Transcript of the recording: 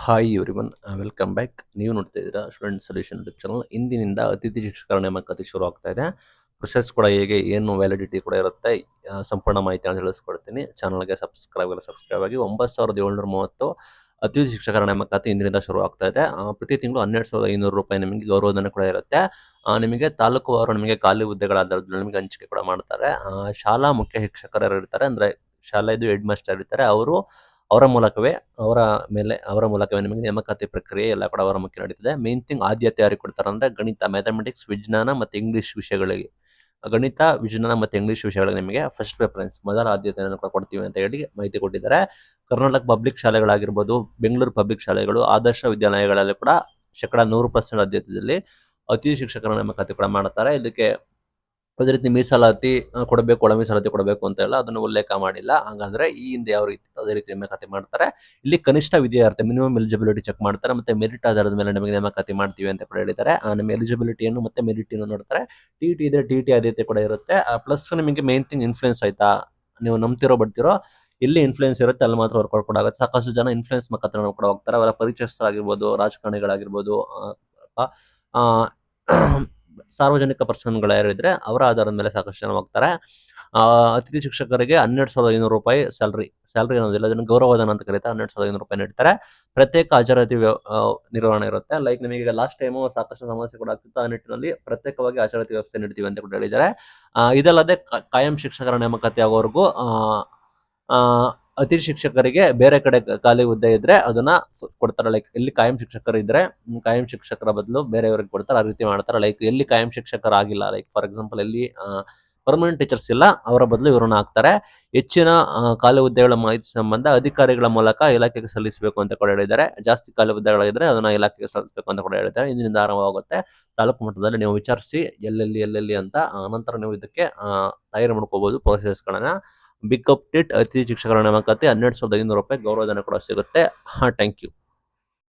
Hi everyone, welcome back. ನೀವು ನೋಡ್ತಾ ಇದ್ದೀರಾ ಸ್ಟೂಡೆಂಟ್ ಸೊಲ್ಯೂಷನ್ ಯೂಟ್ಯೂಬ್ ಚಾನಲ್. ಇಂದಿನಿಂದ ಅತಿಥಿ ಶಿಕ್ಷಕರ ನೇಮಕಾತಿ ಶುರು ಆಗ್ತಾ ಇದೆ. ಪ್ರೊಸೆಸ್ ಕೂಡ ಹೇಗೆ, ಏನು ವ್ಯಾಲಿಡಿಟಿ ಕೂಡ ಇರುತ್ತೆ, ಸಂಪೂರ್ಣ ಮಾಹಿತಿಯನ್ನು ತಿಳಿಸ್ಕೊಡ್ತೀನಿ. ಚಾನಲ್ಗೆ ಸಬ್ಸ್ಕ್ರೈಬ್ ಆಗಿ. 9730 ಅತಿಥಿ ಶಿಕ್ಷಕರ ನೇಮಕಾತಿ ಇಂದಿನಿಂದ ಶುರು ಆಗ್ತಾ ಇದೆ. ಪ್ರತಿ ತಿಂಗಳು 12,500 ರೂಪಾಯಿ ನಿಮಗೆ ಗೌರವಧನ ಕೂಡ ಇರುತ್ತೆ. ನಿಮಗೆ ತಾಲೂಕುವಾರು ನಿಮಗೆ ಖಾಲಿ ಹುದ್ದೆಗಳ ಆಧಾರದಲ್ಲಿ ನಿಮಗೆ ಹಂಚಿಕೆ ಕೂಡ ಮಾಡ್ತಾರೆ. ಶಾಲಾ ಮುಖ್ಯ ಶಿಕ್ಷಕರು ಇರ್ತಾರೆ, ಅಂದ್ರೆ ಶಾಲೆದು ಹೆಡ್ ಮಾಸ್ಟರ್ ಇರ್ತಾರೆ. ಅವರ ಮೂಲಕವೇ ಅವರ ಮೂಲಕವೇ ನಿಮಗೆ ನೇಮಕಾತಿ ಪ್ರಕ್ರಿಯೆ ಎಲ್ಲ ಕೂಡ ಅವರ ಮುಖ್ಯ ನಡೀತದೆ. ಮೇನ್ ಥಿಂಗ್, ಆದ್ಯತೆ ಯಾರಿಗೆ ಕೊಡ್ತಾರೆ ಅಂದ್ರೆ ಗಣಿತ, ಮ್ಯಾಥಮೆಟಿಕ್ಸ್, ವಿಜ್ಞಾನ ಮತ್ತು ಇಂಗ್ಲಿಷ್ ವಿಷಯಗಳಿಗೆ. ಗಣಿತ, ವಿಜ್ಞಾನ ಮತ್ತು ಇಂಗ್ಲಿಷ್ ವಿಷಯಗಳಿಗೆ ನಿಮಗೆ ಫಸ್ಟ್ ಪ್ರಿಫರೆನ್ಸ್, ಮೊದಲ ಆದ್ಯತೆಯನ್ನು ಕೂಡ ಕೊಡ್ತೀವಿ ಅಂತ ಹೇಳಿ ಮಾಹಿತಿ ಕೊಟ್ಟಿದ್ದಾರೆ. ಕರ್ನಾಟಕ ಪಬ್ಲಿಕ್ ಶಾಲೆಗಳಾಗಿರ್ಬೋದು, ಬೆಂಗಳೂರು ಪಬ್ಲಿಕ್ ಶಾಲೆಗಳು, ಆದರ್ಶ ವಿದ್ಯಾಲಯಗಳಲ್ಲಿ ಕೂಡ 100% ಆದ್ಯತೆಯಲ್ಲಿ ಅತಿಥಿ ಶಿಕ್ಷಕರ ನೇಮಕಾತಿ ಕೂಡ ಮಾಡ್ತಾರೆ. ಇದಕ್ಕೆ ಅದೇ ರೀತಿ ಮೀಸಲಾತಿ ಕೊಡಬೇಕು, ಒಳ ಮೀಸಲಾತಿ ಕೊಡಬೇಕು ಅಂತ ಎಲ್ಲ ಅದನ್ನು ಉಲ್ಲೇಖ ಮಾಡಿಲ್ಲ. ಹಾಗಾದ್ರೆ ಈ ಹಿಂದೆ ಯಾವ ರೀತಿ ಅದೇ ರೀತಿ ನೇಮಕಾತಿ ಮಾಡ್ತಾರೆ. ಇಲ್ಲಿ ಕನಿಷ್ಠ ವಿದ್ಯಾರ್ಥಿ ಮಿನಿಮಮ್ ಎಲಿಜಿಬಿಲಿಟಿ ಚೆಕ್ ಮಾಡ್ತಾರೆ, ಮತ್ತೆ ಮೆರಿಟ್ ಆಧಾರದ ಮೇಲೆ ನಮಗೆ ನೇಮಕಾತಿ ಮಾಡ್ತೀವಿ ಅಂತ ಕೂಡ ಹೇಳಿದ್ದಾರೆ. ನಿಮ್ಮ ಎಲಿಜಿಬಿಲಿಟಿಯನ್ನು ಮತ್ತೆ ಮೆರಿಟ್ ನೋಡ್ತಾರೆ. ಟಿ ಇದೆ, ಟಿ ಆದ್ಯತೆ ಕೂಡ ಇರುತ್ತೆ. ಪ್ಲಸ್ ನಿಮಗೆ ಮೇನ್ ಥಿಂಗ್ ಇನ್ಫ್ಲೂಯೆನ್ಸ್, ಆಯ್ತಾ, ನೀವು ನಂಬ್ತಿರೋ ಬಿಡ್ತಿರೋ, ಎಲ್ಲಿ ಇನ್ಫ್ಲೂಯೆನ್ಸ್ ಇರುತ್ತೆ ಅಲ್ಲಿ ಮಾತ್ರ ವರ್ಕೌಟ್ ಕೂಡ ಆಗುತ್ತೆ. ಸಾಕಷ್ಟು ಜನ ಇನ್ಫ್ಲೂಯೆನ್ಸ್ ಮುಖಾಂತರ ಕೂಡ ಹೋಗ್ತಾರೆ. ಅವರ ಪರಿಚಯಸ್ಥರಾಗಿರ್ಬೋದು, ರಾಜಕಾರಣಿಗಳಾಗಿರ್ಬೋದು, ಆ, ಸಾರ್ವಜನಿಕ ಪರ್ಸನ್ಗಳು ಯಾರಿದ್ರೆ ಅವರ ಆಧಾರದ ಮೇಲೆ ಸಾಕಷ್ಟು ಜನ ಹೋಗ್ತಾರೆ. ಅತಿಥಿ ಶಿಕ್ಷಕರಿಗೆ 12,500 ರೂಪಾಯಿ ಸ್ಯಾಲ್ರಿ ಅನ್ನೋದಿಲ್ಲ, ಅದನ್ನು ಗೌರವಧನ ಅಂತ ಕರೀತಾರೆ. 12,500 ರೂಪಾಯಿ ನೀಡ್ತಾರೆ. ಪ್ರತ್ಯೇಕ ಹಾಜರಾತಿ ನಿರ್ವಹಣೆ ಇರುತ್ತೆ. ಲೈಕ್ ನಿಮಗೆ ಲಾಸ್ಟ್ ಟೈಮು ಸಾಕಷ್ಟು ಸಮಸ್ಯೆ ಕೂಡ ಆಗ್ತಿತ್ತು. ಆ ನಿಟ್ಟಿನಲ್ಲಿ ಪ್ರತ್ಯೇಕವಾಗಿ ಹಾಜರಾತಿ ವ್ಯವಸ್ಥೆ ನೀಡ್ತೀವಿ ಅಂತ ಕೂಡ ಹೇಳಿದ್ದಾರೆ. ಇದಲ್ಲದೆ ಕಾಯಂ ಶಿಕ್ಷಕರ ನೇಮಕಾತಿ ಆಗೋವರೆಗೂ ಅತಿಥಿ ಶಿಕ್ಷಕರಿಗೆ ಬೇರೆ ಕಡೆ ಖಾಲಿ ಹುದ್ದೆ ಇದ್ರೆ ಅದನ್ನ ಕೊಡ್ತಾರೆ. ಲೈಕ್ ಎಲ್ಲಿ ಕಾಯಂ ಶಿಕ್ಷಕರು ಇದ್ರೆ ಕಾಯಂ ಶಿಕ್ಷಕರ ಬದಲು ಬೇರೆಯವರಿಗೆ ಕೊಡ್ತಾರೆ. ಆ ರೀತಿ ಮಾಡ್ತಾರೆ. ಲೈಕ್ ಎಲ್ಲಿ ಕಾಯಂ ಶಿಕ್ಷಕರಾಗಿಲ್ಲ, ಲೈಕ್ ಫಾರ್ ಎಕ್ಸಾಂಪಲ್ ಎಲ್ಲಿ ಪರ್ಮನೆಂಟ್ ಟೀಚರ್ಸ್ ಇಲ್ಲ, ಅವರ ಬದಲು ಇವರನ್ನ ಹಾಕ್ತಾರೆ. ಹೆಚ್ಚಿನ ಖಾಲಿ ಹುದ್ದೆಗಳ ಮಾಹಿತಿ ಸಂಬಂಧ ಅಧಿಕಾರಿಗಳ ಮೂಲಕ ಇಲಾಖೆಗೆ ಸಲ್ಲಿಸಬೇಕು ಅಂತ ಕೂಡ ಹೇಳಿದ್ದಾರೆ. ಜಾಸ್ತಿ ಖಾಲಿ ಹುದ್ದೆಗಳಿದ್ರೆ ಅದನ್ನ ಇಲಾಖೆಗೆ ಸಲ್ಲಿಸಬೇಕು ಅಂತ ಕೂಡ ಹೇಳಿದ್ದಾರೆ. ಇಂದಿನಿಂದ ಆರಂಭವಾಗುತ್ತೆ. ತಾಲೂಕು ಮಟ್ಟದಲ್ಲಿ ನೀವು ವಿಚಾರಿಸಿ ಎಲ್ಲೆಲ್ಲಿ ಅಂತ, ನಂತರ ನೀವು ಇದಕ್ಕೆ ತಯಾರಿ ಮಾಡ್ಕೋಬಹುದು ಪ್ರೋಸೆಸ್ಗಳನ್ನ. ಬಿಗ್ ಅಪ್ಡೇಟ್, ಅತಿಥಿ ಶಿಕ್ಷಕರ ನೇಮಕಾತಿ 12,500 ರೂಪಾಯಿ ಗೌರವಧನ ಕೂಡ ಸಿಗುತ್ತೆ. Thank you.